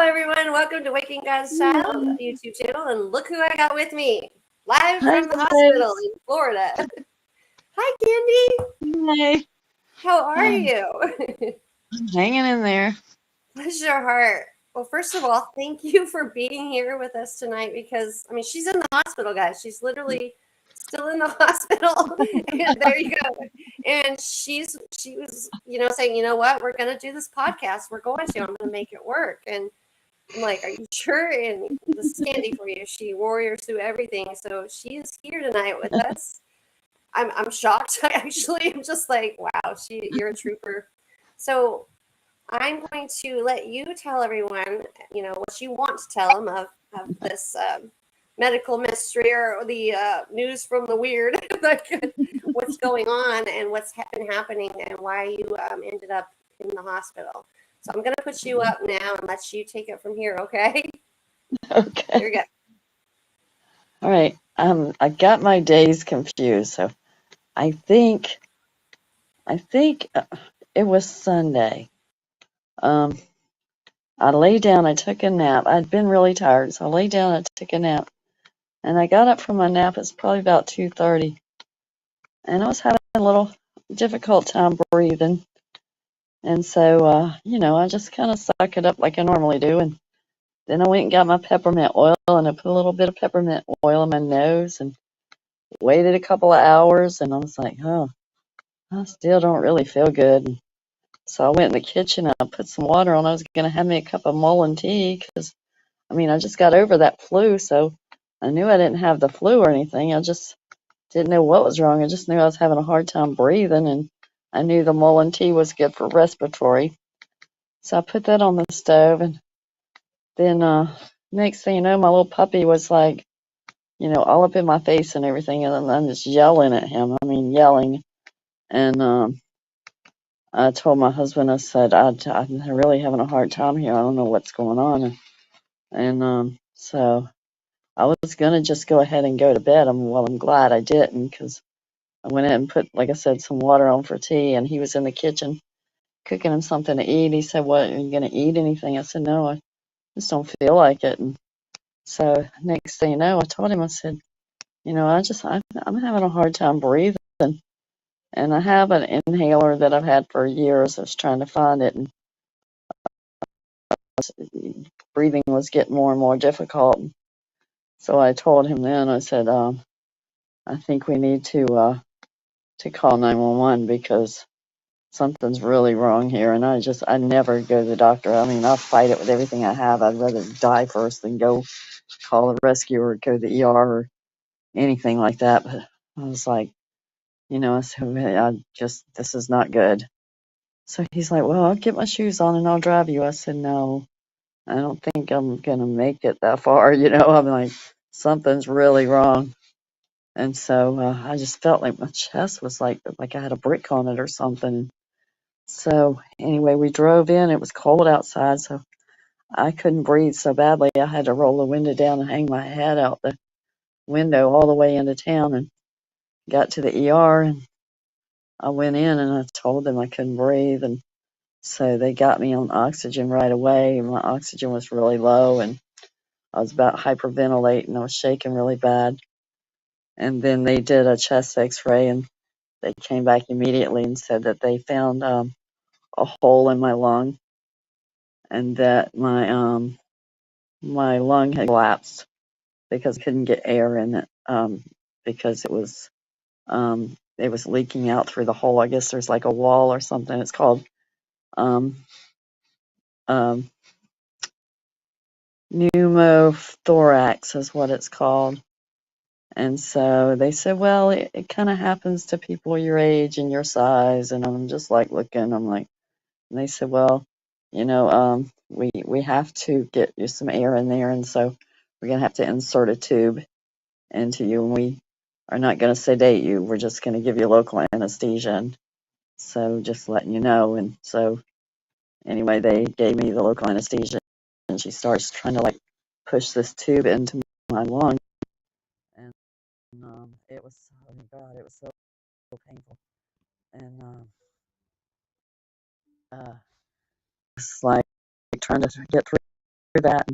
everyone. Welcome to Waking God's Child YouTube channel. And look who I got with me, live Hi from the hospital guys. in Florida. Hi, Candy. Hi. How are I'm you? hanging in there. Bless your heart. Well, first of all, thank you for being here with us tonight because, I mean, she's in the hospital, guys. She's literally still in the hospital. And there you go. And she was, saying, you know what, we're going to do this podcast. I'm going to make it work. And I'm like, are you sure? And this is Candy for you. She warriors through everything. So she is here tonight with us. I'm shocked. I actually am just like, wow, you're a trooper. So I'm going to let you tell everyone, what you want to tell them of this medical mystery or the news from the weird, like what's going on and what's been happening and why you ended up in the hospital. So I'm going to put you up now and let you take it from here, okay? Okay. Here we go. All right. I got my days confused. So I think it was Sunday. Um, I lay down. I took a nap. I'd been really tired, so I lay down. I took a nap, and I got up from my nap. It's probably about 2:30, and I was having a little difficult time breathing. And so, I just kind of suck it up like I normally do, and then I went and got my peppermint oil, and I put a little bit of peppermint oil in my nose and waited a couple of hours, and I was like, oh, I still don't really feel good. And so I went in the kitchen and I put some water on. I was going to have me a cup of mullein tea because, I just got over that flu, so I knew I didn't have the flu or anything. I just didn't know what was wrong. I just knew I was having a hard time breathing, and I knew the mullein tea was good for respiratory. So I put that on the stove, and then next thing you know, my little puppy was like, all up in my face and everything, and I'm just yelling at him. Yelling. And I told my husband, I said, I'm really having a hard time here. I don't know what's going on. And so I was going to just go ahead and go to bed. I'm glad I didn't because I went in and put, like I said, some water on for tea. And he was in the kitchen cooking him something to eat. He said, what, are you going to eat anything? I said, no, I just don't feel like it. And so next thing you know, I told him, I said, I'm having a hard time breathing. And I have an inhaler that I've had for years. I was trying to find it, and breathing was getting more and more difficult. So I told him then, I said, I think we need to call 911 because something's really wrong here. And I never go to the doctor. I'll fight it with everything I have. I'd rather die first than go call the rescue or go to the ER or anything like that. But I was like, I said, this is not good. So he's like, well, I'll get my shoes on and I'll drive you. I said, no, I don't think I'm going to make it that far. I'm like, something's really wrong. And so I just felt like my chest was like I had a brick on it or something. So anyway, we drove in. It was cold outside, so I couldn't breathe so badly. I had to roll the window down and hang my head out the window all the way into town and got to the ER. And I went in and I told them I couldn't breathe. And so they got me on oxygen right away. My oxygen was really low and I was about hyperventilating. I was shaking really bad. And then they did a chest x-ray and they came back immediately and said that they found a hole in my lung and that my lung had collapsed because I couldn't get air in it because it was leaking out through the hole. I guess there's like a wall or something. It's called um, um, pneumothorax is what it's called. And so they said, well, it kind of happens to people your age and your size. And I'm just like looking, I'm like, and they said, well, we have to get you some air in there. And so we're going to have to insert a tube into you. And we are not going to sedate you. We're just going to give you local anesthesia. And so just letting you know. And so anyway, they gave me the local anesthesia and she starts trying to like push this tube into my lung. And it was, oh my God, it was so painful. And it's like trying to get through that.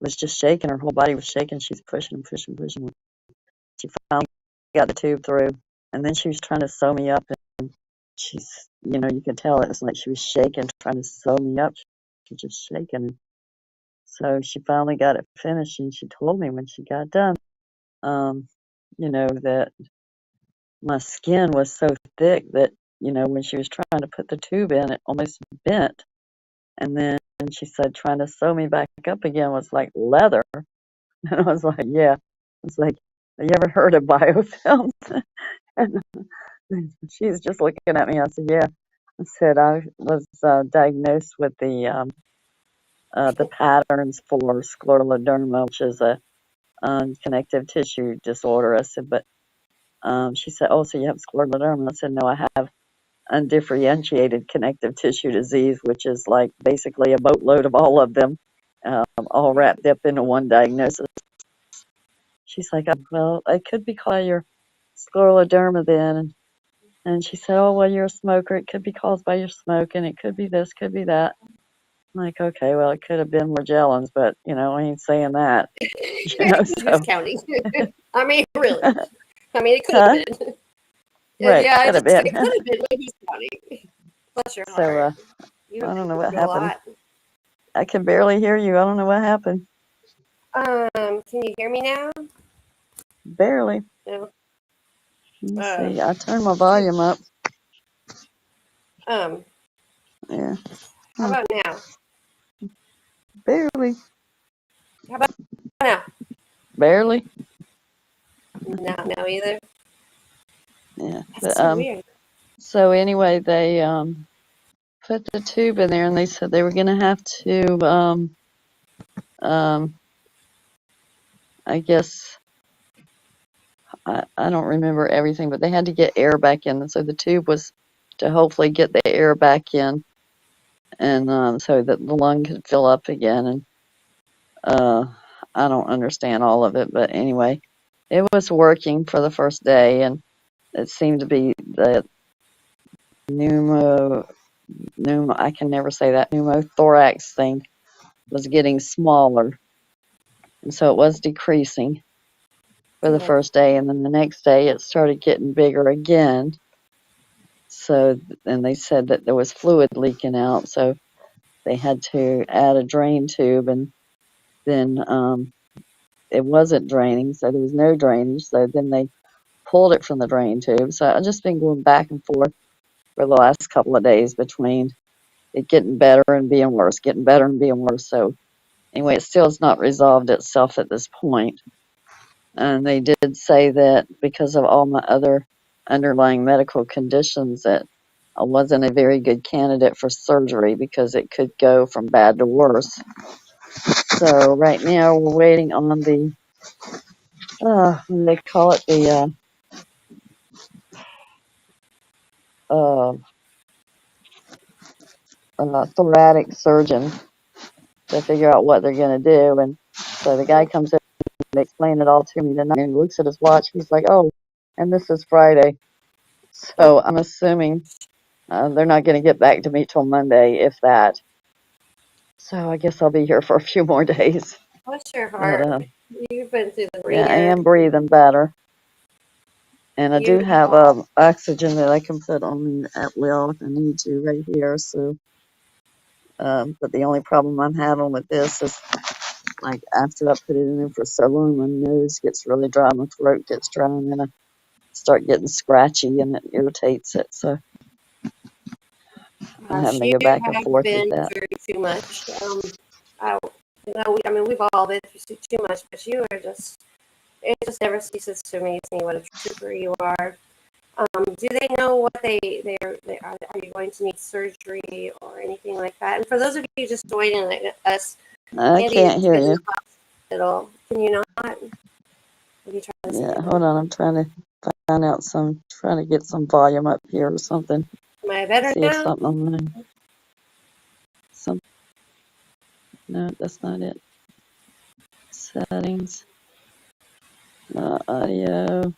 Was just shaking. Her whole body was shaking. She's pushing and pushing, pushing. She finally got the tube through, and then she was trying to sew me up. And she's, you could tell it was like she was shaking, trying to sew me up. She was just shaking. So she finally got it finished, and she told me when she got done, that my skin was so thick that, when she was trying to put the tube in, it almost bent. And then she said trying to sew me back up again was like leather. And I was like, yeah. It's like, have you ever heard of biofilm? And she's just looking at me. I said, yeah. I said I was diagnosed with the patterns for scleroderma, which is a connective tissue disorder. I said, but she said, oh, so you have scleroderma? I said, no, I have undifferentiated connective tissue disease, which is like basically a boatload of all of them, all wrapped up into one diagnosis. She's like, oh, well, it could be called your scleroderma then. And she said, oh, well, you're a smoker. It could be caused by your smoking. It could be this, could be that. I'm like, okay, well, it could have been Morgellons, but, I ain't saying that. Who's counting? I mean, really. I mean, it could have been. Right, yeah, could have been. It could have been. Who's counting? Bless your heart. I don't know what happened. I can barely hear you. I don't know what happened. Can you hear me now? Barely. No. Let me see. I turned my volume up. Yeah. How about now? Barely. How about now? Barely. Not now either. Yeah. That's so weird. So anyway, they put the tube in there, and they said they were going to have to I guess I don't remember everything, but they had to get air back in, and so the tube was to hopefully get the air back in, and so that the lung could fill up again. And I don't understand all of it, but anyway, it was working for the first day, and it seemed to be the I can never say that, pneumothorax thing was getting smaller, and so it was decreasing for the first day, and then the next day it started getting bigger again. So, and they said that there was fluid leaking out, so they had to add a drain tube, and then it wasn't draining, so there was no drainage, so then they pulled it from the drain tube. So I've just been going back and forth for the last couple of days between it getting better and being worse, getting better and being worse. So anyway, it still has not resolved itself at this point. And they did say that because of all my other underlying medical conditions, that I wasn't a very good candidate for surgery because it could go from bad to worse. So right now we're waiting on the, they call it the thoracic surgeon to figure out what they're going to do. And so the guy comes in and explains it all to me tonight, and looks at his watch. He's like, oh, and this is Friday. So I'm assuming they're not going to get back to me till Monday, if that. So I guess I'll be here for a few more days. Bless your heart. But, You've been through the ringer. Yeah, I am breathing better. And I do have oxygen that I can put on me at will if I need to right here. So, but the only problem I'm having with this is, like, after I put it in there for so long, my nose gets really dry, my throat gets dry, and then I start getting scratchy, and it irritates it. So I'm having to go back and forth with that. Through too much. I mean, we've all been through too much, but you are just, it just never ceases to amaze me what a trooper you are. Do they know what they are you going to need surgery or anything like that? And for those of you just joining us, I can't hear you. Hospital. Can you not? Have you tried Yeah, hold on. I'm trying to find out trying to get some volume up here or something. Am I better See now? if something online. No, that's not it. Settings. Audio.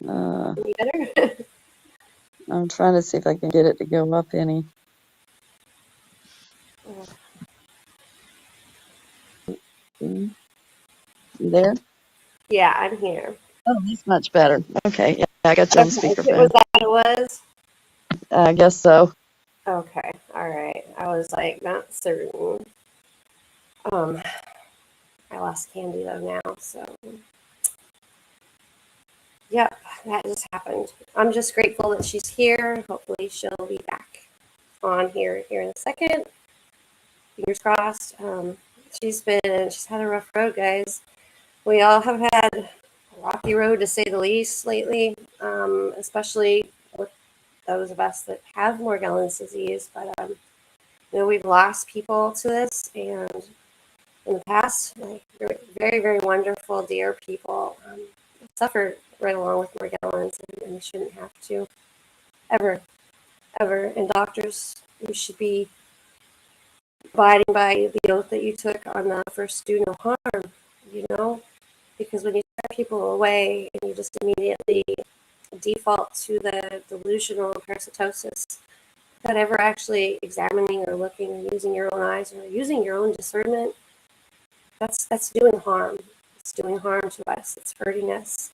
Any better? I'm trying to see if I can get it to go up any. You there? Yeah, I'm here. Oh, that's much better. Okay, yeah, I got you on Okay, was speakerphone. that what it was? I guess so. Okay, all right. I was like not certain. Um, I lost Candy though now, so yep, that just happened. I'm just grateful that she's here. Hopefully, she'll be back on here in a second. Fingers crossed. She's had a rough road, guys. We all have had a rocky road to say the least lately, especially with those of us that have Morgellons disease. But we've lost people to this, and in the past, like very, very wonderful, dear people suffered right along with Morgellons, and they shouldn't have to ever, ever. And doctors, you should be abiding by the oath that you took on the first do no harm, because when you turn people away and you just immediately default to the delusional parasitosis, without ever actually examining or looking or using your own eyes or using your own discernment, that's doing harm. It's doing harm to us. It's hurting us,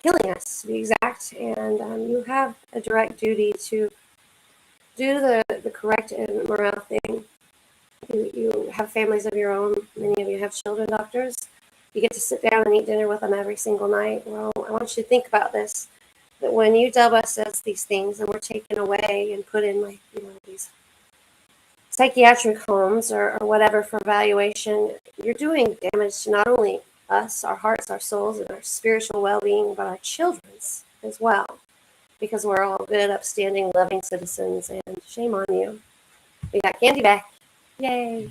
killing us to be exact. And you have a direct duty to do the correct and morale thing. You have families of your own. Many of you have children, doctors. You get to sit down and eat dinner with them every single night. Well, I want you to think about this, that when you dub us as these things and we're taken away and put in these psychiatric homes or whatever for evaluation, you're doing damage to not only us, our hearts, our souls, and our spiritual well-being, but our children's as well, because we're all good, upstanding, loving citizens, and shame on you. We got Candy back. Yay.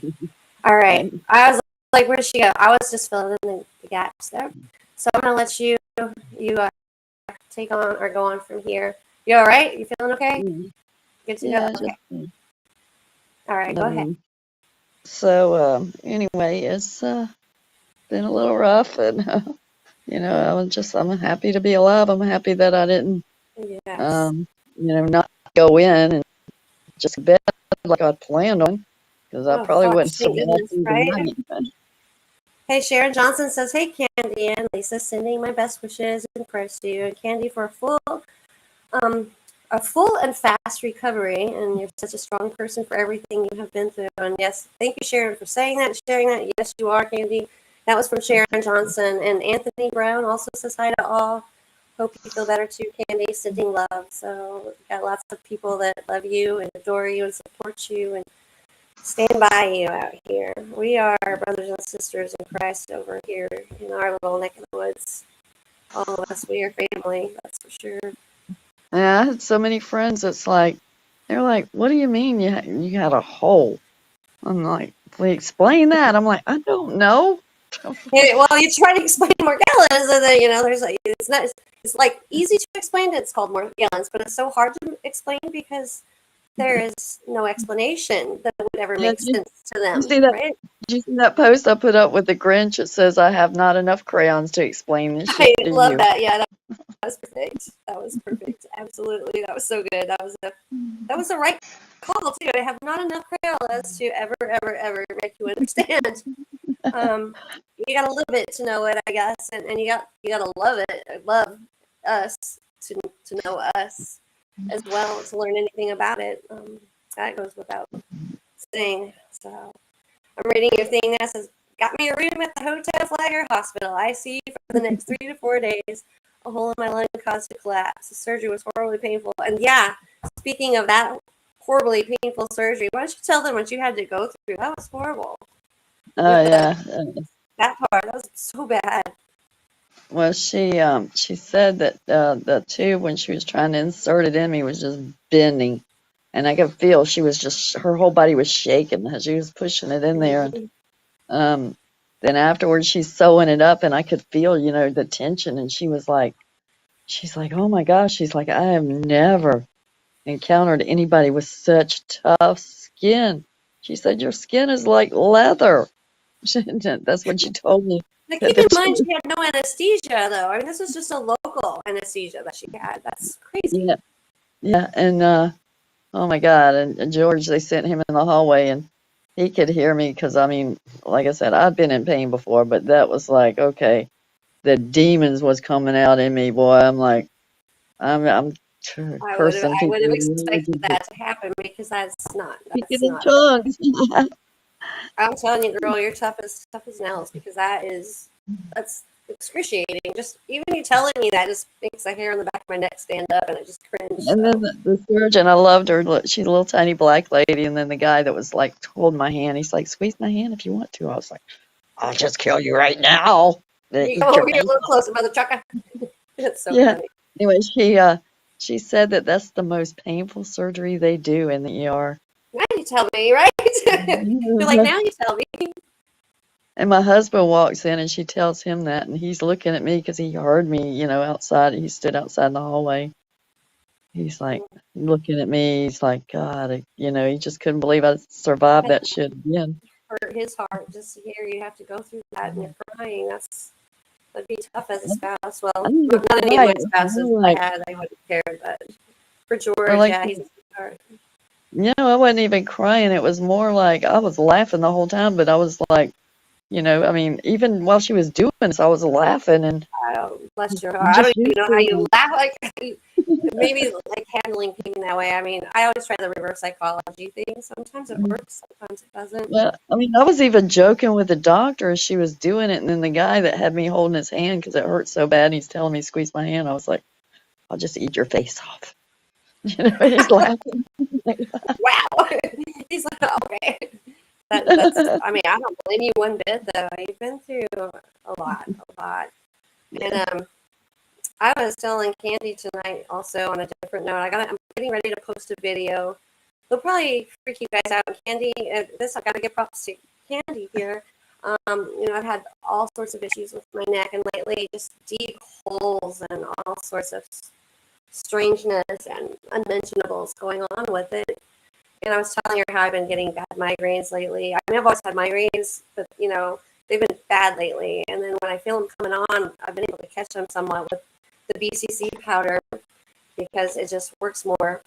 All right. Okay. I was like, where did she go? I was just filling in the gaps there. So I'm going to let you take on or go on from here. You all right? You feeling okay? Good to Yeah, go? Okay. just, All right, go ahead. so anyway, it's been a little rough, and I'm happy to be alive. I'm happy that I didn't, Yes. not go in and just bed like I'd planned on, because I Oh, probably gosh, wouldn't thank survive goodness, through the right? night. Hey, Sharon Johnson says, hey, Candy and Lisa, sending my best wishes and prayers to you and Candy for a full and fast recovery. And you're such a strong person for everything you have been through. And yes, thank you, Sharon, for saying that and sharing that. Yes, you are, Candy. That was from Sharon Johnson. And Anthony Brown also says hi to all. Hope you feel better too, Candy. Sending love. So we've got lots of people that love you and adore you and support you and stand by you out here. We are brothers and sisters in Christ over here in our little neck of the woods. All of us, we are family, that's for sure. Yeah, I had so many friends. They're like, "What do you mean you had a hole?" I'm like, "Please explain that." I'm like, "I don't know." Yeah, well, you try to explain Morgellons, and then there's like it's like easy to explain that it's called Morgellons, but it's so hard to explain because there is no explanation that would ever Yeah, make sense to you them, see that? right? Did you see that post I put up with the Grinch? It says, "I have not enough crayons to explain this shit I to love you." that. Yeah, that was perfect. That was perfect. Absolutely, that was so good. That was the right call too. I have not enough Crayolas to ever, ever, ever make you understand. Um, you got a little bit to know it, I guess, and you gotta love it, love us to know us as well, to learn anything about it. That goes without saying. So I'm reading your thing that says, got me a room at the Hotel Flagler Hospital. ICU for the next 3 to 4 days. A hole in my lung caused a collapse. The surgery was horribly painful. And yeah, speaking of that horribly painful surgery, why don't you tell them what you had to go through? That was horrible. Oh With yeah. that part, that was so bad. Well, she said that the tube when she was trying to insert it in me was just bending, and I could feel her whole body was shaking as she was pushing it in there. And um, then afterwards she's sewing it up, and I could feel the tension. And she's like, "Oh my gosh," she's like, "I have never encountered anybody with such tough skin." She said, "Your skin is like leather." That's what she told me. Now, At keep the in tube. mind, she had no anesthesia, though. I mean, this is just a local anesthesia that she had. That's crazy. Yeah, yeah, and oh my God, and George, they sent him in the hallway, and he could hear me because, I mean, like I said, I've been in pain before, but that was like, okay, the demons was coming out in me, boy. I'm like, I'm cursing I would have people. expected that to happen because Speaking that's in not. tongues. I'm telling you, girl, you're tough as nails because that's excruciating. Just even you telling me that just makes the hair on the back of my neck stand up, and I just cringe. And then So the surgeon, I loved her. She's a little tiny black lady. And then the guy that was like holding my hand, he's like, squeeze my hand if you want to. I was like, I'll just kill you right now. Then you eat come your over here a face little off. closer, mother trucker. It's so Yeah. funny. Anyway, she said that that's the most painful surgery they do in the ER. Now you tell me, right? You're like, now you tell me. And my husband walks in and she tells him that, and he's looking at me because he heard me, outside. He stood outside in the hallway. He's like looking at me. He's like, God, he just couldn't believe I survived that shit again. Hurt his heart just to hear you have to go through that and you're crying. That'd be tough as a spouse. I Well, didn't even not any of cry. my It was spouses more I like, had, I wouldn't care, but for or George, like, yeah, he's a sweetheart. I wasn't even crying. It was more like I was laughing the whole time, but I was like, I mean, even while she was doing this, I was laughing and Oh, bless your I'm heart. I don't just even used know how you to laugh like maybe like handling pain that way. I mean, I always try the reverse psychology thing. Sometimes it it. works, sometimes it doesn't. Well, I mean, I was even joking with the doctor as she was doing it, and then the guy that had me holding his hand because it hurt so bad, and he's telling me to squeeze my hand. I was like, I'll just eat your face off. He's laughing. Wow. He's like, okay. That's, I mean, I don't blame you one bit, though. You've been through a lot, a lot. And I was telling Candy tonight also on a different note. I'm getting ready to post a video. They'll probably freak you guys out. Candy, I got to give props to Candy here. I've had all sorts of issues with my neck, and lately just deep holes and all sorts of strangeness and unmentionables going on with it. And I was telling her how I've been getting bad migraines lately. I mean, I've always had migraines, but they've been bad lately. And then when I feel them coming on, I've been able to catch them somewhat with the BCC powder because it just works more,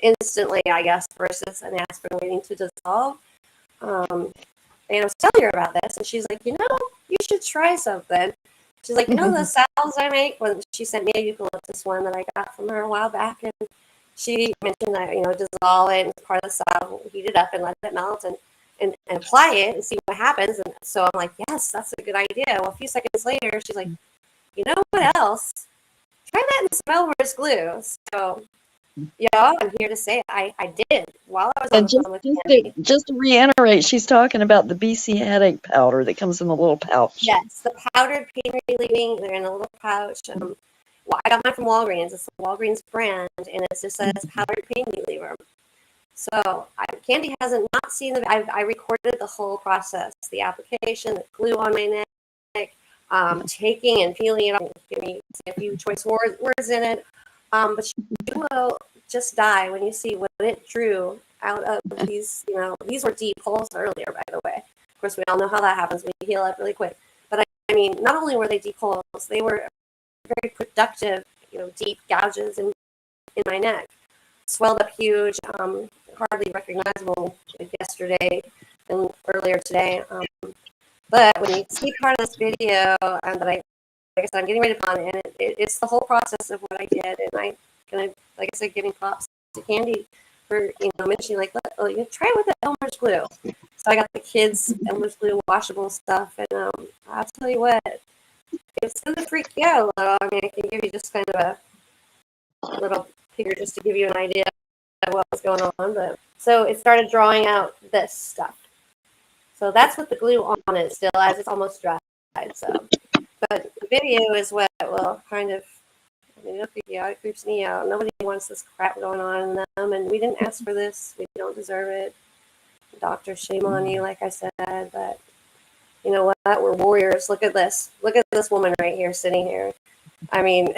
instantly, I guess, versus an aspirin waiting to dissolve. And I was telling her about this, and she's like, you should try something. She's like, the salves I make, when she sent me a eucalyptus one that I got from her a while back, and she mentioned that, dissolve it and part of the salve, heat it up and let it melt and apply it and see what happens. And so I'm like, yes, that's a good idea. Well, a few seconds later, she's like, you know what else? Try that and smell where's glue. So, I'm here to say I did while I was on And the phone with just to, Candy. just to reiterate, she's talking about the BC headache powder that comes in the little pouch. Yes, the powdered pain relieving. They're in a little pouch. Well, I got mine from Walgreens. It's a Walgreens brand, and it just says powdered pain reliever. So Candy hasn't not seen the. I recorded the whole process, the application, the glue on my neck, taking and feeling it. Give me a few choice words in it. But you will just die when you see what it drew out of these. These were deep holes earlier, by the way. Of course, we all know how that happens. We heal up really quick. But I mean, not only were they deep holes, they were very productive, deep gouges in my neck. Swelled up huge, hardly recognizable yesterday and earlier today. But when you see part of this video that like I said, I'm getting ready to put on, and it's the whole process of what I did. And I'm gonna, like I said, giving props to Candy for mentioning like, try it with the Elmer's glue. So I got the kids Elmer's glue washable stuff, and I'll tell you what, it's gonna freak you out a little. I mean, I can give you just kind of a little figure just to give you an idea of what was going on. But so it started drawing out this stuff. So that's what the glue on it still, as it's almost dried. So, but the video is what will kind of, I mean, it'll freak you out. It creeps me out. Nobody wants this crap going on in them, and we didn't ask for this. We don't deserve it. Doctor, shame on you, like I said. But you know what? We're warriors. Look at this. Look at this woman right here, sitting here. I mean,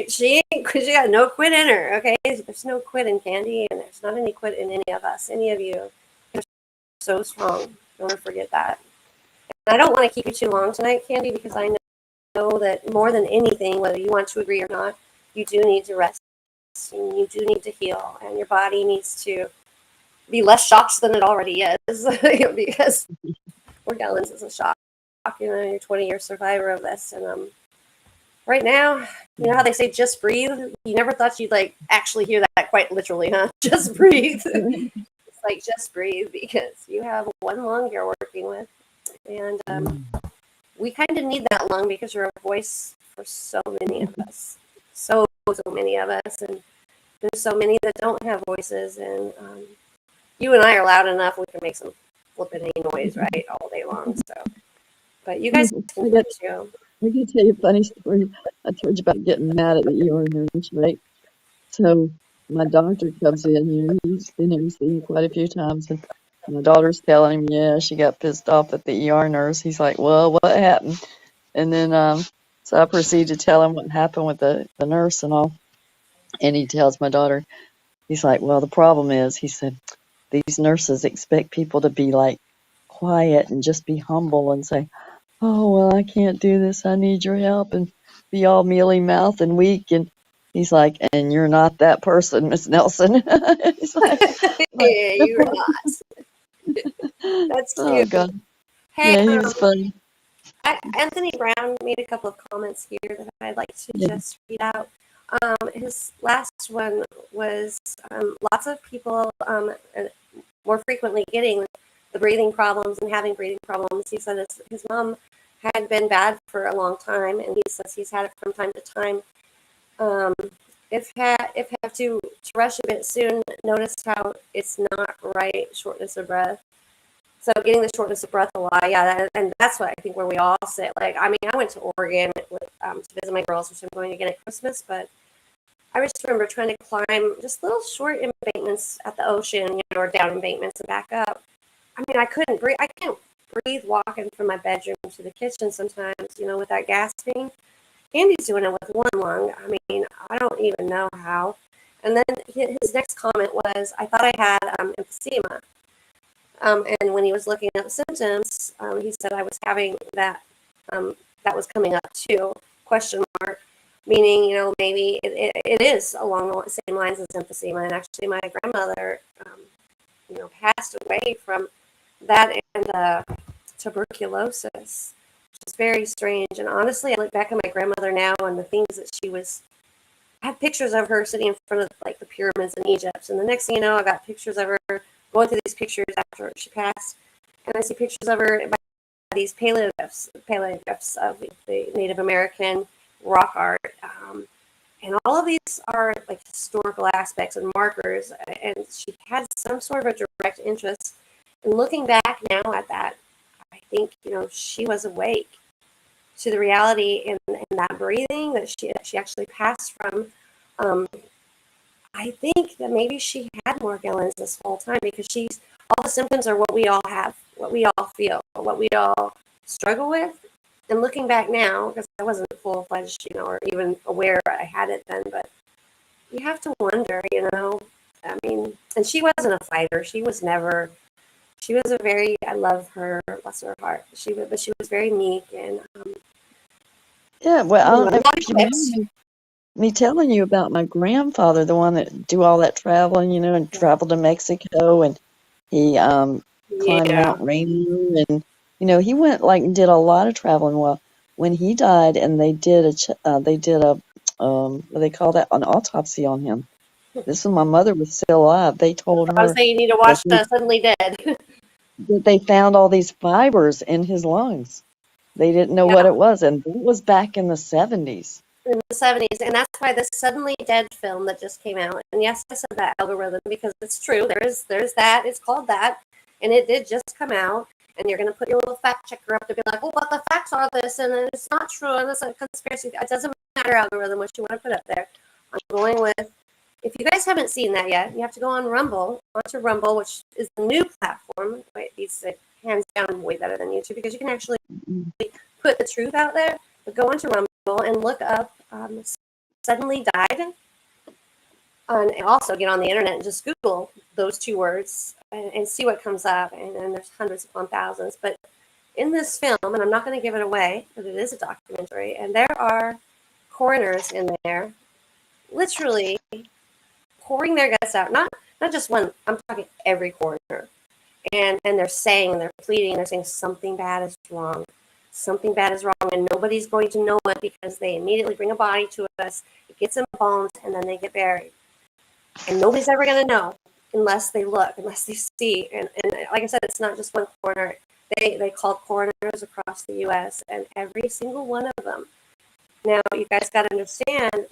she got no quit in her. Okay, there's no quit in Candy, and there's not any quit in any of us. Any of you are so strong. Don't ever forget that. And I don't want to keep you too long tonight, Candy, because I know that more than anything, whether you want to agree or not, you do need to rest. And you do need to heal, and your body needs to be less shocked than it already is, because Morgellons is a shock. You're 20-year survivor of this, and right now, you know how they say just breathe? You never thought you'd like actually hear that quite literally, huh? Just breathe. It's like just breathe, because you have one lung you're working with, and we kind of need that lung because you're a voice for so many of us, so many of us, and there's so many that don't have voices, and you and I are loud enough. We can make some flipping noise, right, all day long. So, but you guys can do it too. I can tell you a funny story. I told you about getting mad at the ER nurse, right? So my doctor comes in here. He's been here seen me quite a few times, and my daughter's telling him, yeah, she got pissed off at the ER nurse. He's like, well, what happened? And then so I proceed to tell him what happened with the nurse and all. And he tells my daughter, he's like, well, the problem is, he said, these nurses expect people to be like quiet and just be humble and say, oh, well, I can't do this. I need your help, and be all mealy mouthed and weak. And he's like, and you're not that person, Miss Nelson. He's like, Yeah, you're not. That's oh, cute. God. Hey, Yeah, he was funny. Anthony Brown made a couple of comments here that I'd like to Yeah. just read out. His last one was lots of people more frequently getting the breathing problems and having breathing problems. He said his mom had been bad for a long time, and he says he's had it from time to time. If have to rush a bit soon, notice how it's not right, shortness of breath. So getting the shortness of breath a lot, yeah, and that's what I think where we all sit. Like, I mean, I went to Oregon to visit my girls, which I'm going again at Christmas, but I just remember trying to climb just little short embankments at the ocean, or down embankments and back up. I mean, I couldn't breathe. I can't breathe walking from my bedroom to the kitchen sometimes, with that gasping. Andy's doing it with one lung. I mean, I don't even know how. And then his next comment was, I thought I had emphysema. And when he was looking up symptoms, he said I was having that, that was coming up too, question mark, meaning, maybe it is along the same lines as emphysema. And actually my grandmother, passed away from that and tuberculosis, which is very strange. And honestly, I look back at my grandmother now and the things that I have pictures of her sitting in front of like the pyramids in Egypt. And the next thing you know, I got pictures of her going through these pictures after she passed. And I see pictures of her by these paleoglyphs of the Native American rock art. And all of these are like historical aspects and markers. And she had some sort of a direct interest. And looking back now at that, I think, she was awake to the reality in that breathing that she actually passed from. I think that maybe she had Morgellons this whole time, because all the symptoms are what we all have, what we all feel, what we all struggle with. And looking back now, because I wasn't full-fledged, or even aware I had it then, but you have to wonder, I mean, and she wasn't a fighter. She was I love her, bless her heart. But she was very meek and. Yeah, well, I don't know if you remember me telling you about my grandfather, the one that do all that traveling, and traveled to Mexico, and he climbed Mount Rainier, and he went and did a lot of traveling. Well, when he died, and they did a what do they call that, an autopsy on him. This when my mother was still alive. They told her. I was saying you need to watch Suddenly Dead. That they found all these fibers in his lungs. They didn't know what it was, and that was back in the 70s. In the 70s, and that's why this Suddenly Dead film that just came out, and yes, I said that algorithm because it's true. There's that. It's called that, and it did just come out. And you're going to put your little fact checker up to be like, well, but the facts are this, and it's not true, and it's a conspiracy. It doesn't matter, algorithm, what you want to put up there. I'm going with, if you guys haven't seen that yet, you have to go on onto Rumble, which is the new platform. Wait, it's hands down way better than YouTube, because you can actually put the truth out there. But go onto Rumble and look up Suddenly Died. And also get on the internet and just Google those two words and see what comes up. And then there's hundreds upon thousands. But in this film, and I'm not going to give it away, but it is a documentary, and there are coroners in there literally pouring their guts out. Not not just one. I'm talking every coroner, and they're pleading, and they're saying something bad is wrong. Something bad is wrong, and nobody's going to know it because they immediately bring a body to us. It gets embalmed, and then they get buried, and nobody's ever going to know unless they look, unless they see. And like I said, it's not just one coroner. They called coroners across the U.S., and every single one of them. Now, you guys got to understand,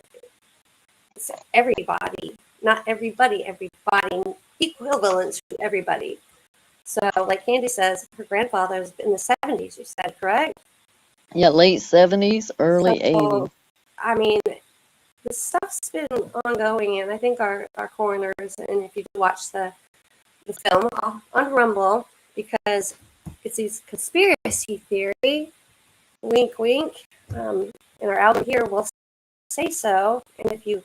it's everybody, not everybody, everybody, equivalent to everybody. So, like Candy says, her grandfather was in the 70s, you said, correct? Yeah, late 70s, early 80s. So, I mean, this stuff's been ongoing, and I think our coroners, and if you watch the film on Rumble, because it's these conspiracy theory, wink, wink, and our album here will say so, and if you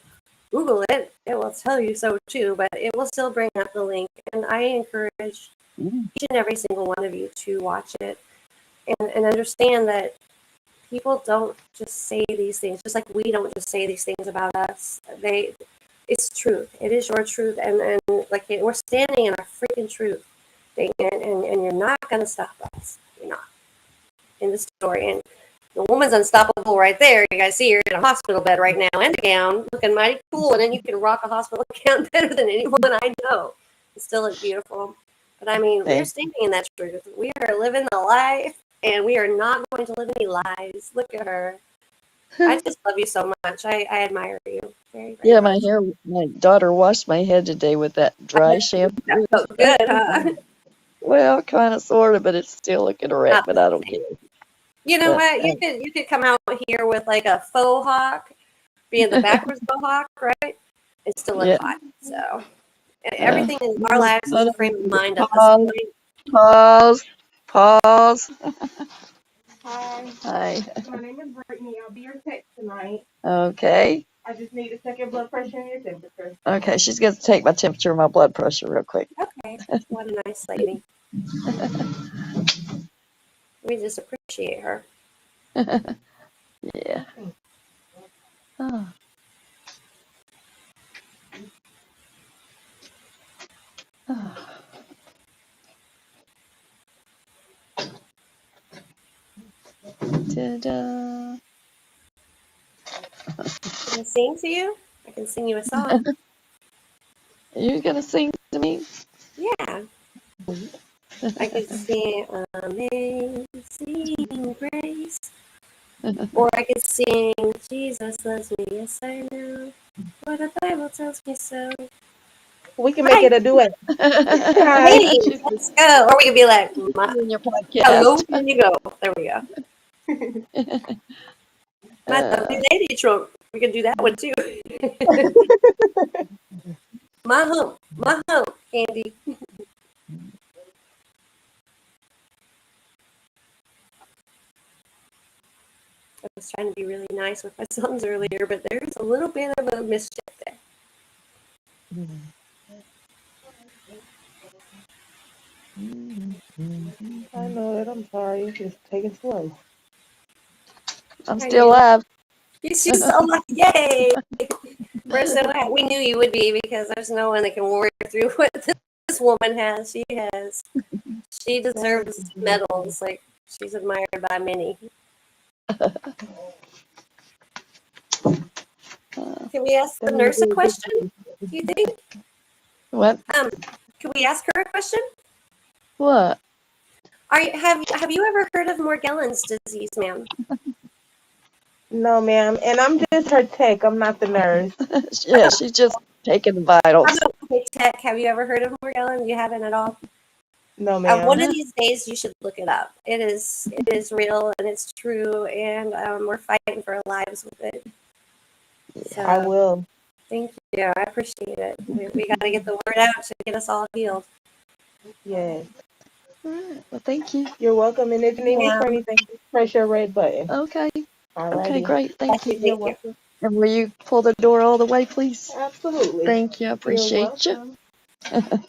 Google it, it will tell you so too, but it will still bring up the link, and I encourage each and every single one of you to watch it and understand that people don't just say these things, just like we don't just say these things about us. It's truth. It is your truth, and like we're standing in our freaking truth, and you're not gonna stop us. You're not in the story. And the woman's unstoppable right there. You guys see her in a hospital bed right now, in a gown, looking mighty cool, and then you can rock a hospital gown better than anyone I know. It still look beautiful. But I mean, we're standing in that truth. We are living the life, and we are not going to live any lies. Look at her. I just love you so much. I admire you very, very much. My daughter washed my head today with that dry shampoo. That felt good, huh? Well, kind of, sort of, but it's still looking a wreck, but I don't care. You know what? You could come out here with like a faux hawk, being the backwards mohawk, right? And still look hot. So everything in our lives is a frame of mind at this point. Pause. Hi. Hi. My name is Brittany. I'll be your tech tonight. Okay. I just need to check your blood pressure and your temperature. Okay, she's going to take my temperature and my blood pressure real quick. Okay. What a nice lady. We just appreciate her. Yeah. Oh. Oh. Ta-da. Can I sing to you? I can sing you a song. You're going to sing to me? Yeah. I could sing Amazing Grace. Or I could sing Jesus loves me, yes I know. For the Bible tells me so. We can make it a duet. Hey, let's go. Or we could be like, in your how low podcast. can you go? There we go. My lovely lady trunk. We could do that one too. my hump, Candy. I was trying to be really nice with my sons earlier, but there's a little bit of a mischief there. I know it. I'm sorry. Just take it slow. I'm still alive. She's so lucky. Yay! We're so happy. We knew you would be because there's no one that can work through what this woman has. She deserves medals. Like, she's admired by many. Can we ask the nurse a question? Do you think? What? Can we ask her a question? What? Have you ever heard of Morgellons disease, ma'am? No, ma'am. And I'm just her tech. I'm not the nurse. Yeah, she's just taking the vitals. Tech, have you ever heard of Morgellons? You haven't at all? No, ma'am. One of these days, you should look it up. It is real and it's true, and we're fighting for our lives with it. So, I will. Thank you. I appreciate it. We got to get the word out to get us all healed. Yes. All right. Well, thank you. You're welcome. And if you need me for anything, just press your red button. Okay. Alrighty. Okay, great. Thank you. You're welcome. And will you pull the door all the way, please? Absolutely. Thank you. I appreciate you. I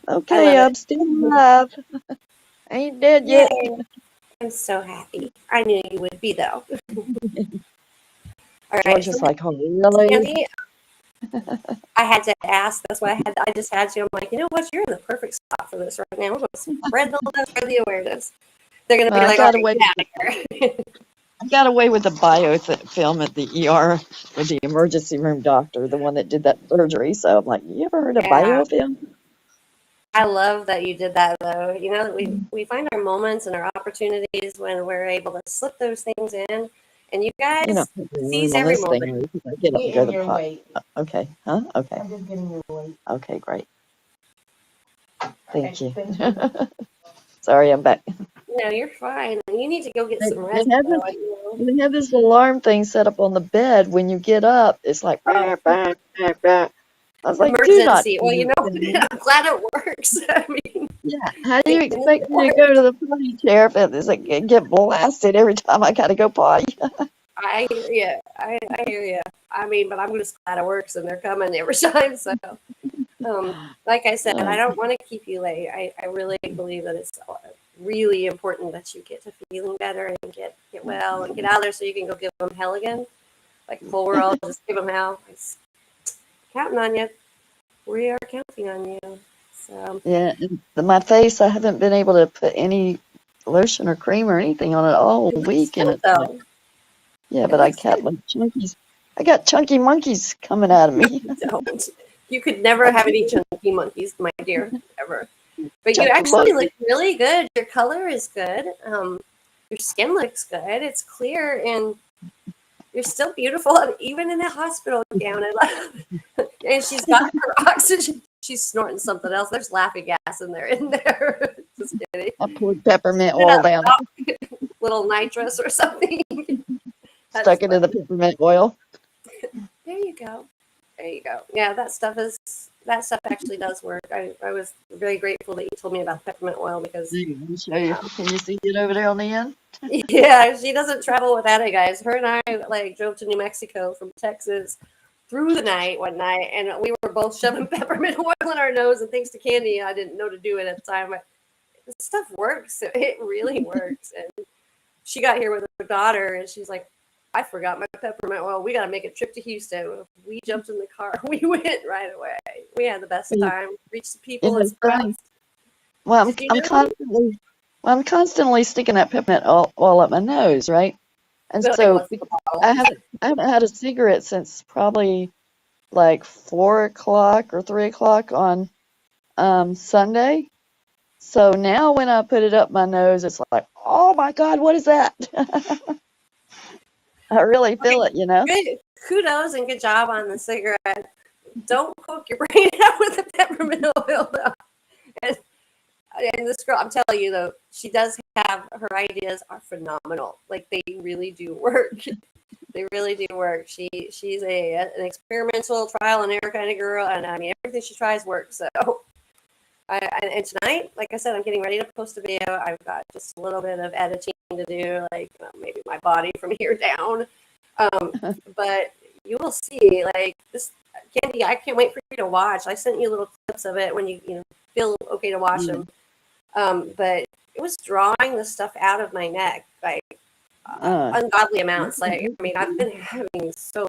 Okay, love I'm still alive. I ain't dead yet. Yay. I'm so happy. I knew you would be, though. All right. George is like, oh, really? Sandy, I had to ask. That's why I just had to. I'm like, you know what? You're in the perfect spot for this right now. We're going to spread the love, spread the awareness. They're going to be Well, like, all right, get out of here. I got away with the biofilm at the ER with the emergency room doctor, the one that did that surgery. So I'm like, you ever heard of Yeah. biofilm? I love that you did that, though. You know, we find our moments and our opportunities when we're able to slip those things in. And you guys You know, put the seize room on every this thing moment. because I get up and go Getting to the your pot. weight. Okay. Huh? Okay. I'm just getting your weight. Okay, great. Okay, Thank you. thank you. Sorry, I'm back. No, you're fine. You need to go get some They rest, have though. this You know? they have this alarm thing set up on the bed. When you get up, it's like bah, bah, bah, bah. I was like, do not Emergency. do Well, you this know, to me. I'm glad it works. I mean, Yeah. How do you thank goodness expect it me to go works. to the potty chair if it's like get blasted every time I gotta go potty? I hear you. I hear you. I mean, but I'm just glad it works and they're coming every time. So, like I said, I don't want to keep you late. I really believe that it's really important that you get to feeling better and get well and get out there so you can go give them hell again. Like full world, just give them hell. It's counting on you. We are counting on you. So, Yeah, and my face, I haven't been able to put any lotion or cream or anything on it all it looks week, and good it's like, though. yeah, It but I looks got good. like chunkies. I got chunky monkeys coming out of me. Don't. You could never have any chunky monkeys, my dear, ever. But you Chunky actually look monkey. really good. Your color is good. Your skin looks good. It's clear, and you're still beautiful, and even in that hospital gown. I love. And she's got her oxygen. She's snorting something else. There's laughing gas in there. Just kidding. I poured peppermint Put it oil up, down, little nitrous or something. That's stuck it in the funny. peppermint oil. There you go. There you go. Yeah, that stuff actually does work. I was very grateful that you told me about peppermint oil because Let me show you. um, Can you see it over there on the end? yeah, she doesn't travel without it, guys. Her and I like drove to New Mexico from Texas through the night one night, and we were both shoving peppermint oil in our nose. And thanks to Candy, I didn't know to do it at the time. But this stuff works. It really works. And she got here with her daughter, and she's like, "I forgot my peppermint oil. We got to make a trip to Houston." We jumped in the car. We went right away. We had the best You time. Reached the you people know, in funny. Sprouts. Well, Did you I'm know? I'm constantly sticking that peppermint oil up my nose, right? And They're like, so "What's the bottle?" I haven't had a cigarette since probably like 4 o'clock or 3 o'clock on Sunday. So now when I put it up my nose, it's like, oh my God, what is that? I really feel Okay, it, you know? good. Kudos and good job on the cigarette. Don't cook your brain out with the peppermint oil, though. And, and this girl, I'm telling you, though, she does have her ideas are phenomenal. Like they really do work. They really do work. She's an experimental trial and error kind of girl, and I mean everything she tries works. So, and tonight, like I said, I'm getting ready to post a video. I've got just a little bit of editing to do, like maybe my body from here down. But you will see, like this, Candy. I can't wait for you to watch. I sent you little clips of it when you feel okay to watch them. But it was drawing the stuff out of my neck, like ungodly amounts. Like, I mean, I've been having so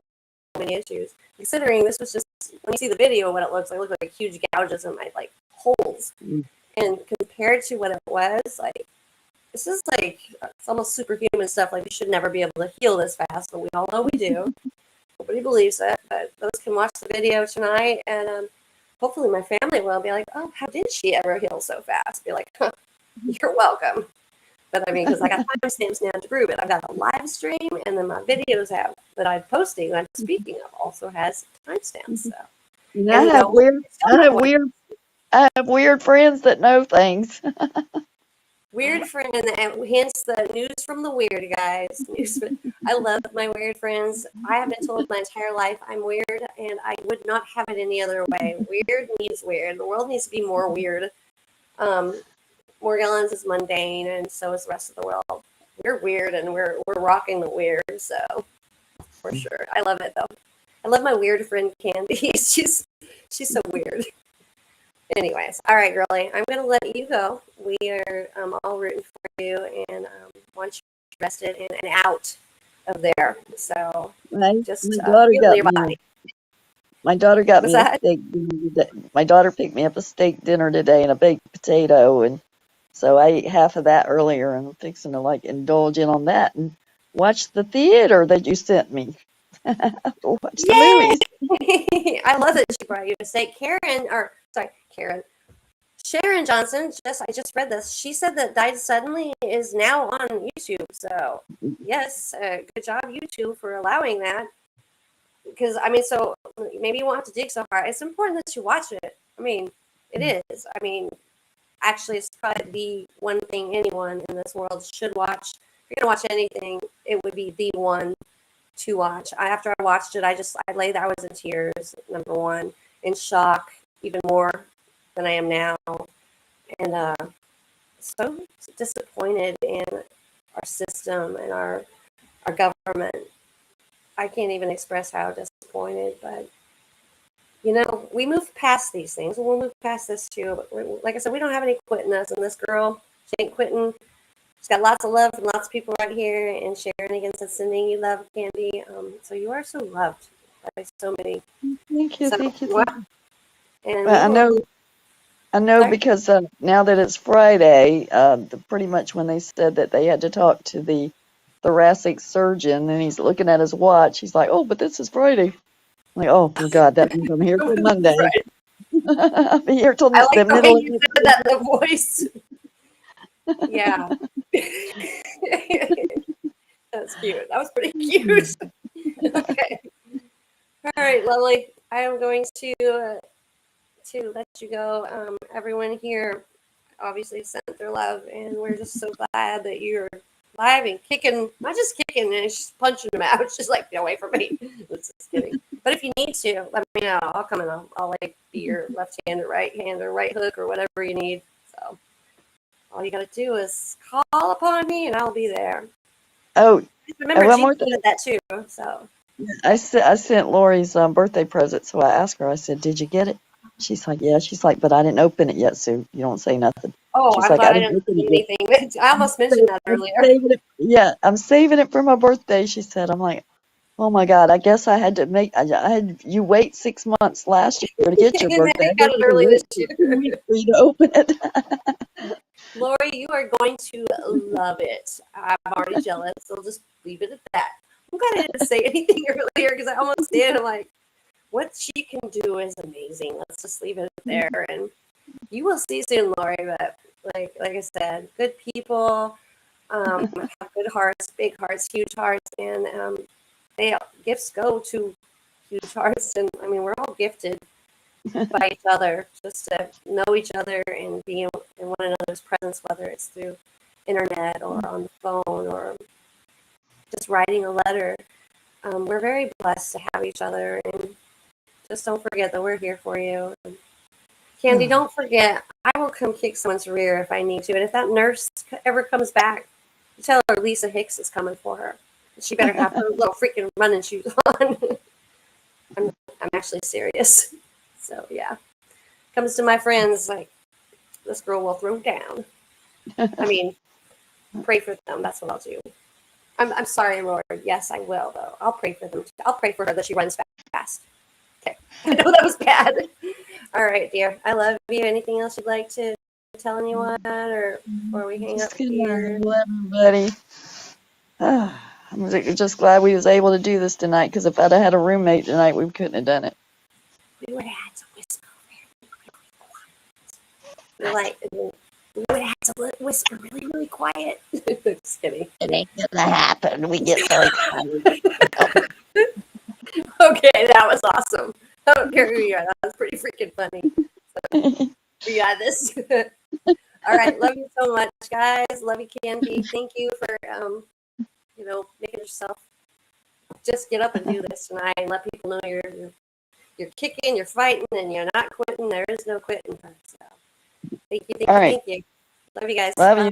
many issues. Considering this was just when you see the video, what it looks like huge gouges in my like holes, and compared to what it was, like this is like it's almost superhuman stuff. Like we should never be able to heal this fast, but we all know we do. Nobody believes it, but those can watch the video tonight, and hopefully my family will be like, "Oh, how did she ever heal so fast?" Be like, huh, "You're welcome." But I mean, because I got timestamps now to prove it. I've got a live stream, and then my videos have that I'm posting. I'm speaking of also has timestamps. So, And and it's still not one I have weird friends that know things. weird friend, and hence the news from the weird guys. I love my weird friends. I have been told my entire life I'm weird, and I would not have it any other way. Weird needs weird. The world needs to be more weird. Morgellons is mundane, and so is the rest of the world. We're weird, and we're rocking the weird. So for sure, I love it though. I love my weird friend Candy. she's so weird. Anyways, all right, girlie, I'm gonna let you go. We are all rooting for you, and want you rested and out of there. So My just daughter feel got your me body. My daughter got What's me a that? steak dinner today. My daughter picked me up a steak dinner today and a baked potato, and so I ate half of that earlier, and I'm fixing to like indulge in on that and watch the theater that you sent me. Watch the Yay! movies. I love that she brought you a steak. Sharon Johnson, I just read this. She said that Died Suddenly is now on YouTube. So, yes, good job, YouTube, for allowing that. Because, I mean, so maybe you won't have to dig so hard. It's important that you watch it. I mean, it is. I mean, actually, it's probably the one thing anyone in this world should watch. If you're going to watch anything, it would be the one to watch. After I watched it, I lay there, I was in tears, number one, in shock, even more than I am now. And so disappointed in our system and our government. I can't even express how disappointed, but we move past these things. We'll move past this too. But like I said, we don't have any quit in us, and this girl, she ain't quitting. She's got lots of love from lots of people right here, and Sharon again said, sending you love, Candy. So you are so loved by so many. Thank you, So, thank you, well, thank you. and Well, I know Sorry? because now that it's Friday, pretty much when they said that they had to talk to the thoracic surgeon, and he's looking at his watch, he's like, "Oh, but this is Friday." I'm like, "Oh, well, God, that means I'm here till Monday." Right. I'll be here till I like the the way middle of you next said that in the voice. Yeah. That's cute. That was pretty cute. Okay. All right, lovely. I am going to let you go. Everyone here obviously sent their love, and we're just so glad that you're live and kicking. Not just kicking, and she's punching them out. She's like, "Get away from me." Just kidding. But if you need to, let me know. I'll come and I'll like be your left hand or right hand or right hook or whatever you need. So all you got to do is call upon me, and I'll be there. Oh, Remember, one Jean more thing. did that too. So I sent Lori's birthday present, so I asked her. I said, "Did you get it?" She's like, "Yeah." She's like, "But I didn't open it yet, so you don't say nothing." oh, She's I'm like, "I glad I didn't didn't open say it yet." anything. I almost mentioned that I'm earlier. saving it. Yeah, I'm saving it for my birthday. She said. I'm like, "Oh my God, I guess I had to I had you wait 6 months last year to get your And then birthday. you I got guess it you can early wait this for year. 2 weeks for you to open it." Lori, you are going to love it. I'm already jealous, so just leave it at that. I'm glad I didn't say anything earlier because I almost did. I'm like, what she can do is amazing. Let's just leave it there, and you will see soon, Lori. But like I said, good people have good hearts, big hearts, huge hearts, and gifts go to huge hearts. And I mean, we're all gifted by each other, just to know each other and be in one another's presence, whether it's through internet or on the phone or just writing a letter. We're very blessed to have each other, and just don't forget that we're here for you. Candy, don't forget, I will come kick someone's rear if I need to. And if that nurse ever comes back, tell her Lisa Hicks is coming for her. She better have her little freaking running shoes on. I'm actually serious. So yeah, comes to my friends like, this girl will throw down. I mean, pray for them. That's what I'll do. I'm sorry, Lord. Yes, I will though. I'll pray for them. I'll pray for her that she runs fast. Okay, I know that was bad. All right, dear. I love you. Anything else you'd like to tell anyone, or before we hang up Just gonna here? love everybody. I'm just glad we was able to do this tonight, because if I'd have had a roommate tonight, we couldn't have done it. We would have had to whisper. We would have had to whisper really, really quiet. Just kidding. It ain't gonna happen. We get so excited. Okay, that was awesome. I don't care who you are. That was pretty freaking funny. We got this. All right, love you so much, guys. Love you, Candy. Thank you for making yourself just get up and do this tonight and let people know you're kicking, you're fighting, and you're not quitting. There is no quitting. So, thank you, thank All you, right. thank you. Love you guys. Love Bye. you.